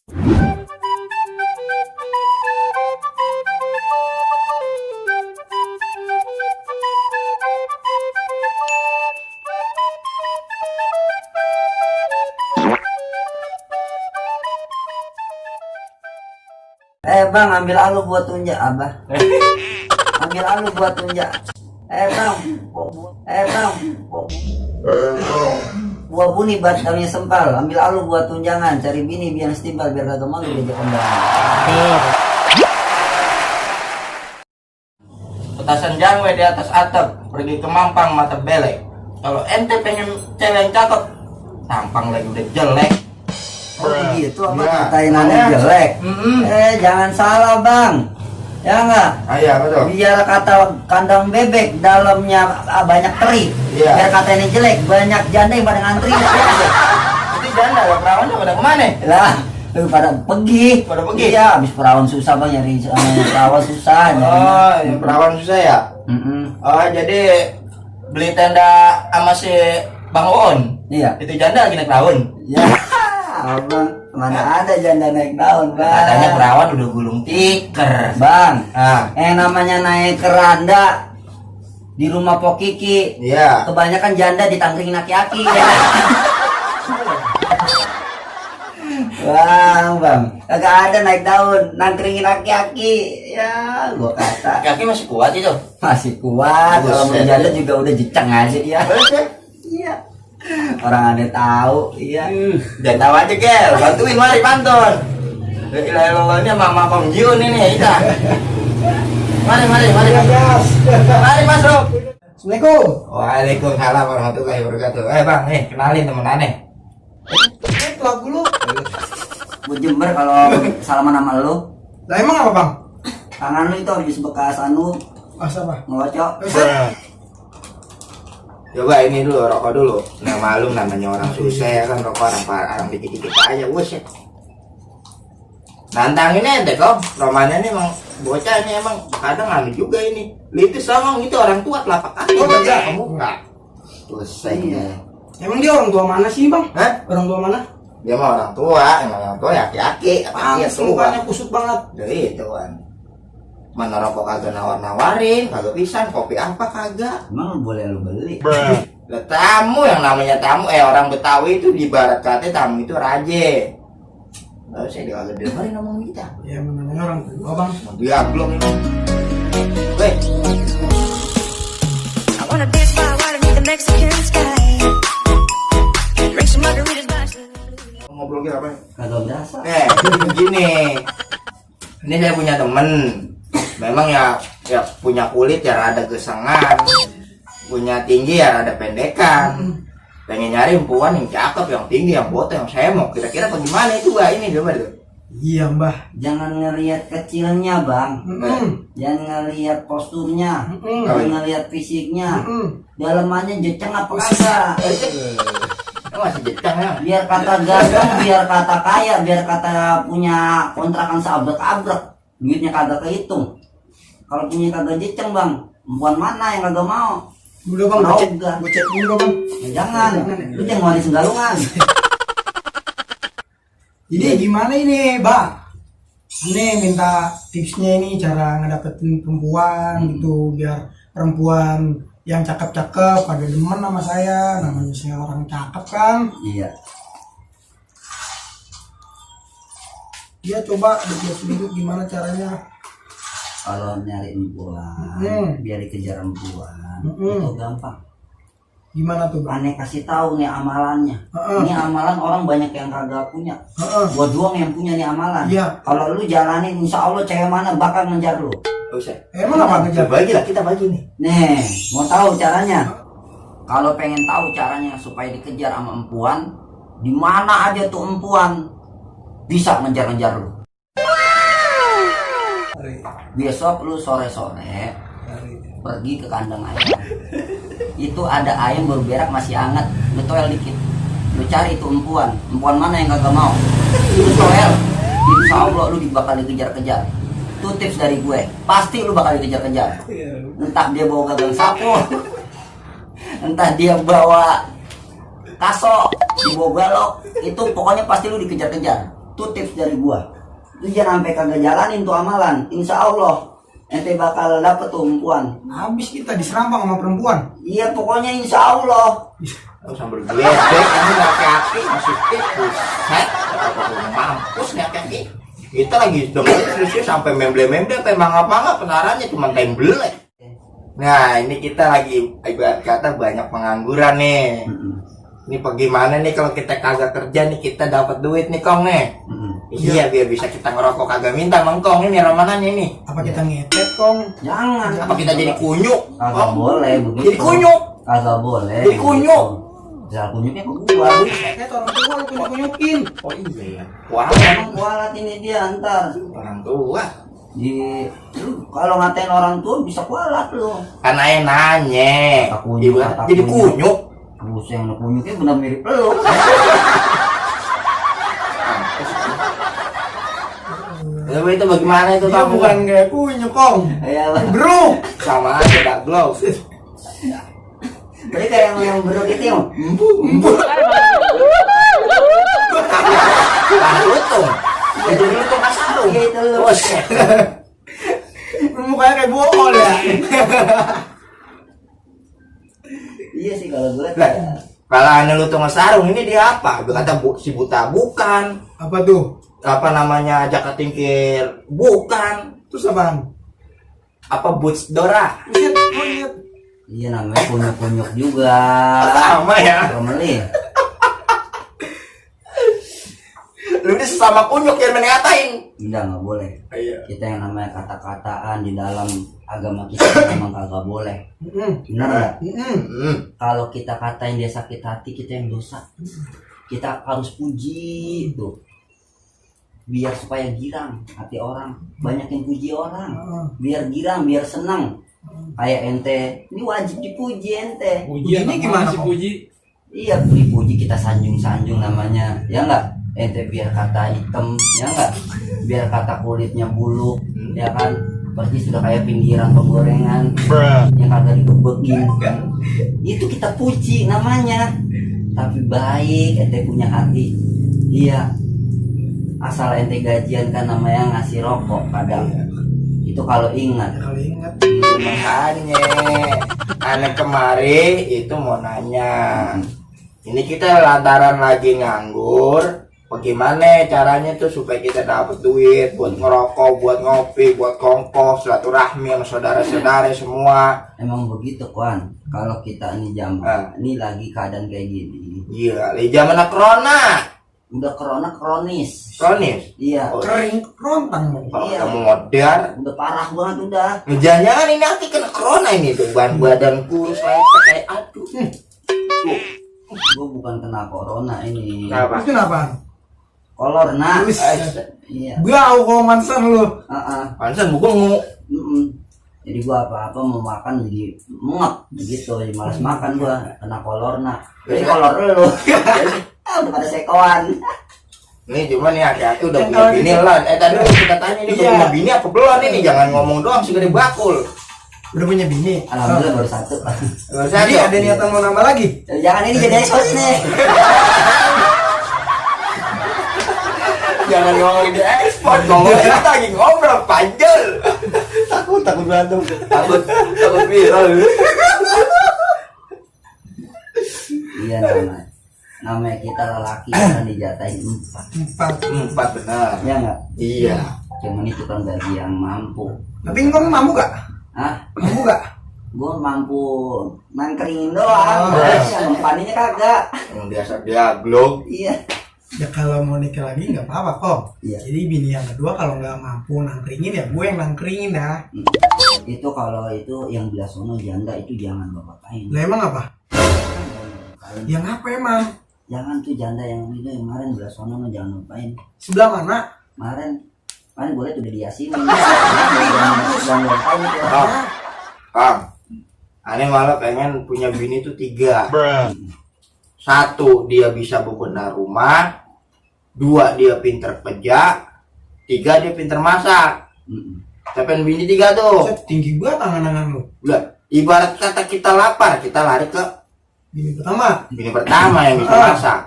Bang, ambil alu buat tunjak abah. Ambil alu buat tunjak. Bang, bang, buah buni batangnya sempal. Ambil alu buat tunjangan. Cari bini biar setimbal biar kagak malu diajak kondangan. Petasan jangwe di atas atap, pergi ke Mampang mata belek. Kalau ente pengen cewek yang cakep, tampang lagi udah jelek. Oh gitu apa katain anak jelek? Jangan salah bang. Ya enggak? Iya betul. Biar kata kandang bebek dalamnya banyak teri. Iya. Biar katanya jelek banyak janda yang pada ngantri. Itu janda lah, perawannya pada kemana? Lah, lu pada pergi. Pada pergi? Iya, habis perawan susah bang nyari perawan susah. Oh, yang perawan susah ya? Oh, jadi beli tenda sama si Bang Oon. Iya. Itu janda lagi naik daun. Ya, abang mana ada janda naik daun bang? Katanya perawan udah gulung tikar. Bang, Ah, namanya naik keranda di rumah Pok Kiki. iya. Kebanyakan janda ditangkringin aki-aki. Bang, kagak ada naik daun, nangkringin aki-aki. Ya, gua kata Kaki masih kuat itu. masih kuat. Kalau Buset. berjalan juga udah jeceng aja dia. Iya. Orang ada tahu, iya. Jangan tahu aja, Gel. Bantuin, mari pantun. Ilah ini mama pemjiun ini, kita. Mari. Mari masuk. Assalamualaikum. Waalaikumsalam warahmatullahi wabarakatuh. Bang, kenalin temen aneh. Lagu lu. Gua Jember kalau salaman sama lu. Lah emang apa bang? Tangan lu itu habis bekas anu Masa apa? ngelocok. Coba ini dulu, rokok dulu. Nah malum namanya orang susah ya kan, rokok orang dikit-dikit aja, buset. Nantangin ente kok, Romanya ini emang bocah ini emang kadang aneh juga ini. Litis sama itu orang tua telapak kaki. Oh, enggak. Kamu enggak. Buset. Iya. Emang dia orang tua mana sih bang? Hah? Orang tua mana? Dia mah orang tua, emang orang tua ya aki-aki Pantes tua. mukanya kusut banget. Jadi itu kan. Mana rokok kagak nawar-nawarin, kagak pisan, kopi apa kagak. Emang boleh lu beli? Lah tamu yang namanya tamu, orang Betawi itu di barat kata tamu itu raje. Lalu saya kagak dengerin ngomong kita. Ya namanya orang tua bang. Dia belum ini. Weh, I wanna dance by water beneath the Mexican sky. Drink some margaritas by ngobrol kita apa? Kagak berasa. Begini. Ini saya punya temen. Memang ya punya kulit ya rada gesengan, punya tinggi ya rada pendekan. Pengen nyari perempuan yang cakep, yang tinggi, yang botak, yang semok. Kira-kira bagaimana itu Mbak ini coba tuh? Iya mbah. Jangan ngelihat kecilnya bang. Jangan ngelihat posturnya. Jangan ngelihat fisiknya. Dalamannya jeceng apa kagak? Masih jecang ya? Biar kata ganteng, biar kata kaya, biar kata punya kontrakan seabrek-abrek, duitnya kagak kehitung. Kalau punya kagak jeceng bang, perempuan mana yang kagak mau? Udah bang, Noga. gue cek dulu bang. Ya, jangan, lu jangan warisin galungan. Jadi gimana ini bang? Ini minta tipsnya ini cara ngedapetin perempuan gitu, biar perempuan yang cakep-cakep pada demen sama saya. Namanya saya orang cakep kan. Iya. Dia coba duduk gimana caranya. Kalau nyari perempuan, biar dikejar perempuan, itu gampang. Gimana tuh bang? Aneh kasih tahu nih amalannya. Ini amalan orang banyak yang kagak punya. Gua doang yang punya nih amalan. Iya. Kalau lu jalanin, insya Allah cewek mana bakal ngejar lu. Usah. Emang apa ngejar? Bagi lah, kita bagi nih. Nih, mau tahu caranya? Kalau pengen tahu caranya supaya dikejar sama empuan, di mana aja tuh empuan bisa ngejar-ngejar lu. Besok lu sore-sore pergi ke kandang ayam. Itu ada ayam baru berak masih hangat, lu toel dikit. Lu cari itu empuan mana yang kagak mau. Lu toel, insya Allah lu bakal dikejar-kejar. Itu tips dari gue, pasti lu bakal dikejar-kejar. Entah dia bawa gagang sapu, entah dia bawa kaso, dibawa balok, itu pokoknya pasti lu dikejar-kejar. Tuh tips dari gua. Lu jangan sampai kagak jalanin tuh amalan. Insya Allah ente bakal dapet tuh perempuan. Habis kita diserampang sama perempuan. Iya pokoknya insya Allah. Lu sambil geledek ini laki-laki masih tikus. Mampus laki-laki. Kita lagi dengerin serius sampai memble-memble sampai mangap-mangap penarannya cuma temblek. Nah, ini kita lagi ibarat kata banyak pengangguran nih. Ini bagaimana nih kalau kita kagak kerja nih kita dapat duit nih Kong nih. Iya biar bisa kita ngerokok kagak minta mengkong ini ramanannya nih. Apa kita ngetet, Kong? Jangan. Apa kita jadi kunyuk? Kagak boleh begitu. Jadi kunyuk. Kagak boleh. Jadi kunyuk. Misal kunyuknya ke gua. Ngetet orang tua lu kunyuk-kunyukin. Oh iya ya. Wah, Emang kualat ini dia antar. orang tua. Lu kalau ngatain orang tua bisa kualat lu. Kan ayah nanya. Kunyuk, Ibarat kata jadi kunyuk. Buset yang kunyuknya benar mirip lu. Ya itu bagaimana itu Dia kamu? bukan kayak kunyuk, Kong. Ya, Bro. Sama aja dak glow. tapi kayak yang bro gitu yang Lah lutung. Jadi lutung asarung. gitu. Oh shit. Mukanya kayak bohong ya. Iya sih kalau gue Lah, kalau ane lutung asarung ini dia apa? Berkata si buta bukan. Apa tuh? Apa namanya ajak ketingkir bukan. Terus apaan? Apa boots Dora? Lihat, lihat. iya namanya kunyuk-kunyuk juga. Sama ya. Romeli. Lu ini sesama kunyuk yang ngatain. Enggak, nggak boleh. Iya. Kita yang namanya kata-kataan di dalam agama kita memang kagak boleh. Benar nggak? Kalau kita katain dia sakit hati, kita yang dosa. Kita harus puji itu. Biar supaya girang hati orang. Banyakin puji orang. Biar girang, biar senang. Kayak ente, ini wajib dipuji ente. Pujinya gimana sih, puji? Iya, dipuji kita sanjung-sanjung namanya. Ya enggak? Ente biar kata hitam, ya enggak? Biar kata kulitnya bulu, ya kan? Persis sudah kayak pinggiran penggorengan yang kagak digebekin. Itu kita puji namanya. Tapi baik ente punya hati. Iya. Asal ente gajian kan namanya ngasih rokok kadang. Itu kalau ingat. Kalau ingat. Itu makanya aneh kemari itu mau nanya. Ini kita lantaran lagi nganggur. Bagaimana caranya tuh supaya kita dapat duit buat ngerokok, buat ngopi, buat kongkos, silaturahmi sama saudara-saudara semua. Emang begitu kan? Kalau kita ini zaman, ini lagi keadaan kayak gini. Iya, di zaman corona. Udah corona kronis. Kronis. Iya. Oh, Kering rontang. kalau Iya. kamu modern, Udah parah banget udah. jangan ini nanti kena corona ini tuh badan kurus lepek kayak aduh. Tuh, Gue bukan kena corona ini. kenapa? Itu kenapa? Kolor nah. Wis. Iya. Bau kok mansan lu. Pantesan buku Jadi gua apa-apa mau makan jadi muak begitu, jadi malas makan gua kena kolorna. Jadi kolor lu. Udah pada sekoan. Nih cuma nih hati-hati udah punya bini lah. Tadi kita tanya ini Iya. punya bini apa belum ini? Jangan ngomong doang sih gede bakul. Udah punya bini. Alhamdulillah baru satu. Jadi ada niatan mau nambah lagi? Jangan ini jadi ekspos nih. Jangan ngomong di ekspor, ngomong kita lagi ngobrol panjang. Takut berantem. Takut viral. Iya namanya kita lelaki kan dijatahin 4. 4. Benar. Ya enggak? Iya. Cuman itu kan gaji yang mampu. Tapi engkau mampu gak? Hah? Mampu gak? Gua mampu nangkringin doang. Yang paninya kagak. Yang biasa dia glog. Iya. Ya kalau mau nikah lagi nggak apa-apa kok. Iya. Jadi bini yang kedua kalau nggak mampu nangkringin ya gue yang nangkringin dah. Itu kalau itu yang belah sono janda itu jangan bapak kain. Lah emang apa? Yang apa emang? Jangan tuh janda yang itu yang kemarin belah sono mah jangan lupain. Sebelah mana? Kemarin boleh tuh udah diasinin. Jangan lupain itu. Kang, aneh malah pengen punya bini tuh 3. 1 dia bisa bebenah rumah, 2 dia pinter kerja, 3 dia pinter masak. Siapa bini 3 tuh? Set, tinggi banget tangan-tangan lu. Udah, ibarat kata kita lapar, kita lari ke Bini pertama. bini pertama yang bisa masak.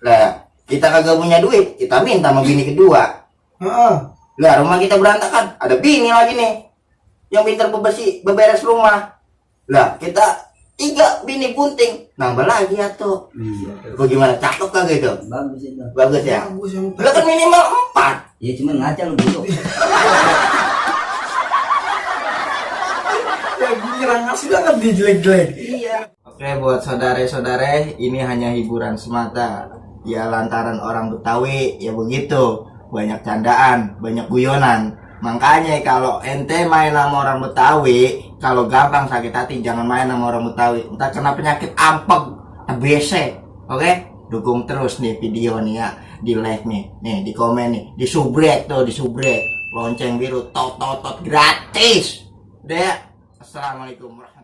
Lah, kita kagak punya duit, kita minta sama bini kedua. Heeh. Lah rumah kita berantakan, ada bini lagi nih yang pintar beberes rumah. Lah kita 3 bini bunting, nambah lagi ya tuh. Iya. Bagaimana, cakep kagak itu? Bagus itu. Bagus ya. Bagus yang Lah kan minimal 4. Ya cuma ngaca lu dulu. ya giliran ngasih banget di jelek-jelek. Iya. Oke, buat saudara-saudara, ini hanya hiburan semata. Ya lantaran orang Betawi ya begitu, banyak candaan, banyak guyonan. Makanya kalau ente main sama orang Betawi, kalau gampang sakit hati jangan main sama orang Betawi. Entar kena penyakit ampeg, TBC. Oke? Dukung terus nih video nih ya, di like nih, di komen nih, di subrek tuh, di subrek. Lonceng biru tot gratis. Udah ya. Assalamualaikum warahmatullahi wabarakatuh.